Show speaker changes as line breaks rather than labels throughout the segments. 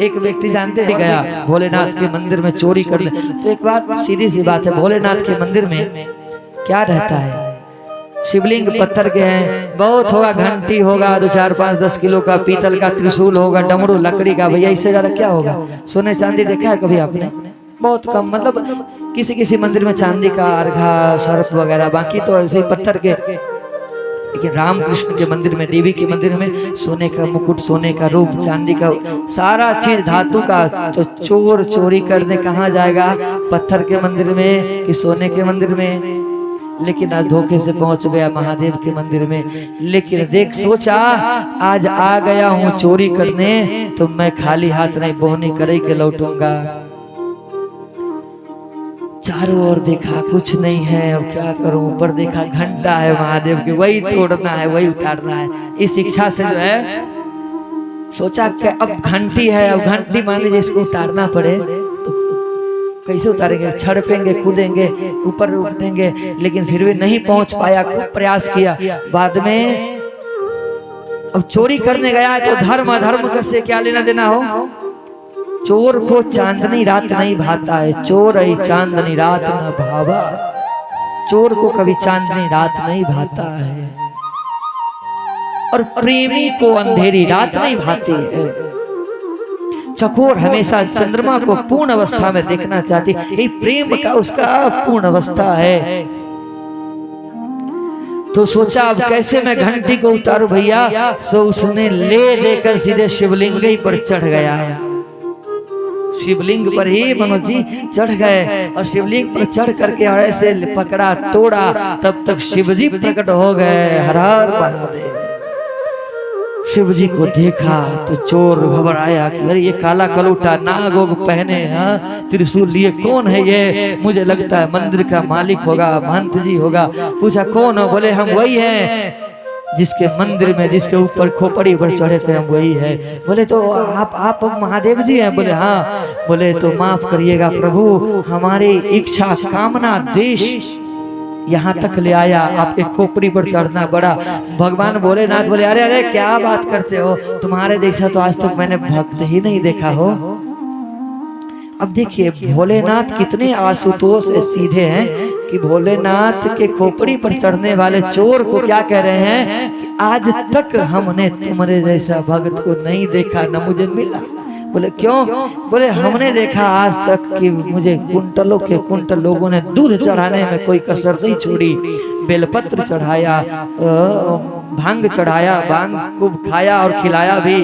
एक व्यक्ति जानते हैं गया भोलेनाथ के मंदिर में चोरी करने। तो एक बात सीधी सी बात है, भोलेनाथ के मंदिर में क्या रहता है? शिवलिंग पत्थर के हैं, बहुत होगा, घंटी होगा 2, 4, 5, 10 किलो का, पीतल का त्रिशूल होगा, डमरू लकड़ी का। भैया इससे ज्यादा क्या होगा? सोने चांदी देखा है कभी आपने? बहुत कम, मतलब किसी किसी मंदिर में चांदी का अर्घा सर्प वगैरह, बाकी तो ऐसे ही पत्थर के। लेकिन राम कृष्ण के मंदिर में, देवी के मंदिर में सोने का मुकुट, सोने का रूप, चांदी का सारा चीज धातु का। तो चोर चोरी करने कहाँ जाएगा? पत्थर के मंदिर में कि सोने के मंदिर में? लेकिन आज धोखे से पहुंच गया महादेव के मंदिर में। लेकिन देख सोचा, आज आ गया हूं चोरी करने, तो मैं खाली हाथ नहीं बोहनी करे के लौटूंगा। चारों ओर देखा कुछ नहीं है, अब क्या करूं? ऊपर देखा घंटा है महादेव के, वही तोड़ना है, वही उतारना है। इस इच्छा से जो है सोचा कि अब घंटी है, अब घंटी मान लीजिए इसको उतारना पड़े तो कैसे उतारेंगे? छड़पेंगे, कूदेंगे, ऊपर उठेंगे, लेकिन फिर भी नहीं पहुंच पाया। खूब प्रयास किया। बाद में अब चोरी करने गया है तो धर्म अधर्म से क्या लेना देना हो? चोर को चांदनी रात नहीं भाता है, चोर है चांदनी रात न भावा। चोर को कभी चांदनी रात नहीं भाता है, और प्रेमी को अंधेरी रात नहीं भाती है। चकोर हमेशा चंद्रमा को पूर्ण अवस्था में देखना चाहती, ये प्रेम का उसका पूर्ण अवस्था है। तो सोचा अब कैसे मैं घंटी को उतारूं भैया? सो उसने ले लेकर सीधे शिवलिंग पर चढ़ गया। शिवलिंग पर ही मनोज जी चढ़ गए, और शिवलिंग पर चढ़ करके और ऐसे पकड़ा तोड़ा, तब तक शिवजी प्रकट हो गए। हर हर महादेव। शिवजी को देखा तो चोर घबराया कि अरे ये काला कलूटा नाग वोग पहने, त्रिशूल लिए, कौन है ये? मुझे लगता है मंदिर का मालिक होगा, महंत जी होगा। पूछा कौन हो? बोले हम वही हैं जिसके मंदिर में, जिसके ऊपर खोपड़ी पर चढ़े थे, हम वही है। बोले तो आप महादेव जी हैं? बोले हाँ। बोले तो माफ करिएगा प्रभु, हमारी इच्छा कामना देश यहाँ तक ले आया, आपके खोपड़ी पर चढ़ना बड़ा। भगवान भोलेनाथ बोले अरे अरे क्या बात करते हो, तुम्हारे जैसा तो आज तक मैंने भक्त ही नहीं देखा हो। अब देखिए भोलेनाथ कितने आशुतोष सीधे हैं कि भोलेनाथ के खोपड़ी पर चढ़ने वाले चोर को क्या कह रहे हैं कि आज तक हमने तुम्हारे जैसा भक्त को नहीं देखा, न मुझे मिला। बोले क्यों? बोले हमने देखा आज तक कि मुझे कुंटलों के कुंटल लोगों ने दूध चढ़ाने में कोई कसर नहीं छोड़ी। बेलपत्र चढ़ाया, भांग चढ़ाया, भांग खूब खाया और खिलाया भी,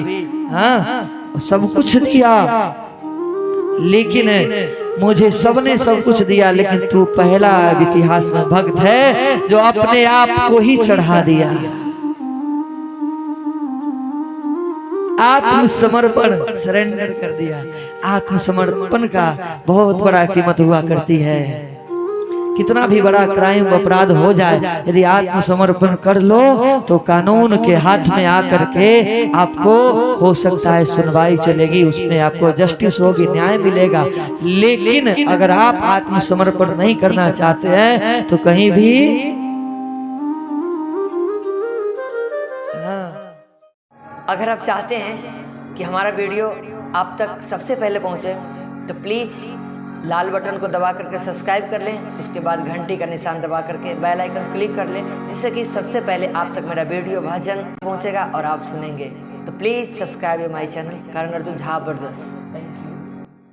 हाँ सब कुछ दिया। लेकिन मुझे सबने सब कुछ दिया, लेकिन तू पहला इतिहास में भक्त है जो अपने आप को ही चढ़ा दिया। आत्मसमर्पण, सरेंडर कर दिया। आत्मसमर्पण का बहुत बड़ा कीमत हुआ करती है। कितना भी बड़ा क्राइम अपराध हो जाए, यदि आत्मसमर्पण कर लो तो कानून के हाथ में आकर के आपको हो सकता है सुनवाई चलेगी, उसमें आपको जस्टिस होगी, न्याय मिलेगा। लेकिन अगर आप आत्मसमर्पण नहीं करना चाहते हैं तो कहीं भी
अगर आप चाहते हैं कि हमारा वीडियो आप तक सबसे पहले पहुंचे तो प्लीज़ लाल बटन को दबा करके सब्सक्राइब कर लें। उसके बाद घंटी का निशान दबा करके बेल आइकन क्लिक कर लें, जिससे कि सबसे पहले आप तक मेरा वीडियो भजन पहुंचेगा और आप सुनेंगे। तो please subscribe my channel Karan Arjun Jha brothers.